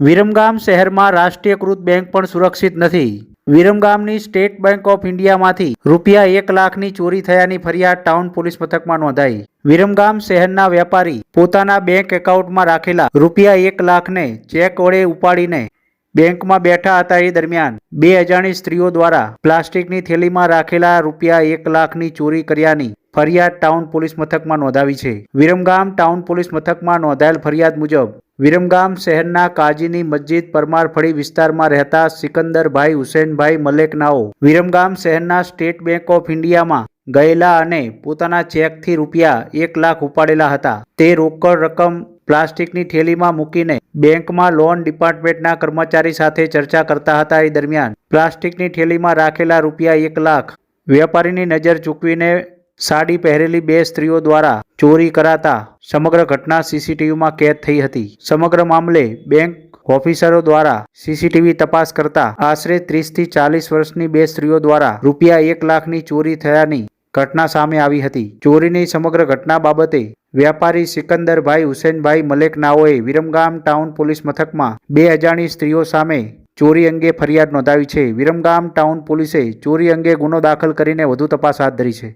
વિરમગામ શહેરમાં રાષ્ટ્રીયકૃત બેંક પણ સુરક્ષિત નથી। વિરમગામની સ્ટેટ બેંક ઓફ ઇન્ડિયામાંથી ₹1 લાખની ચોરી થયાની ફરિયાદ ટાઉન પોલીસ મથકમાં નોંધાઈ। વિરમગામ શહેરના વેપારી પોતાના બેંક એકાઉન્ટમાં રાખેલા ₹1 લાખને ચેક વડે ઉપાડીને બેંકમાં બેઠા હતા એ દરમિયાન બે અજાણી સ્ત્રીઓ દ્વારા પ્લાસ્ટિકની થેલીમાં રાખેલા ₹1 લાખની ચોરી કર્યાની ફરિયાદ ટાઉન પોલીસ મથકમાં નોંધાવી છે। વિરમગામ ટાઉન પોલીસ મથકમાં નોંધાયેલ ફરિયાદ મુજબ વિરમગામ શહેરના કાજીની મસ્જિદ પરમારફળી વિસ્તારમાં રહેતા સિકંદરભાઈ હુસેનભાઈ મલેક નાઓ વિરમગામ શહેરના સ્ટેટ બેંક ઓફ ઇન્ડિયામાં ગયેલા અને પોતાના ચેકથી ₹1 લાખ ઉપાડેલા હતા। તે રોકડ રકમ પ્લાસ્ટિકની થેલીમાં મૂકીને બેંકમાં લોન ડિપાર્ટમેન્ટના કર્મચારી સાથે ચર્ચા કરતા હતા એ દરમિયાન પ્લાસ્ટિકની થેલીમાં રાખેલા ₹1 લાખ વેપારીની નજર ચૂકવીને સાડી પહેરેલી બે સ્ત્રીઓ દ્વારા ચોરી કરાતા સમગ્ર ઘટના સીસીટીવીમાં કેદ થઈ હતી। સમગ્ર મામલે બેંક ઓફિસરો દ્વારા સીસીટીવી તપાસ કરતા આશરે 30 થી 40 વર્ષની બે સ્ત્રીઓ દ્વારા ₹1 લાખની ચોરી થયાની ઘટના સામે આવી હતી। ચોરીની સમગ્ર ઘટના બાબતે વેપારી સિકંદરભાઈ હુસેનભાઈ મલેક નાઓએ વિરમગામ ટાઉન પોલીસ મથકમાં બે અજાણી સ્ત્રીઓ સામે ચોરી અંગે ફરિયાદ નોંધાવી છે। વિરમગામ ટાઉન પોલીસે ચોરી અંગે ગુનો દાખલ કરીને વધુ તપાસ હાથ ધરી છે।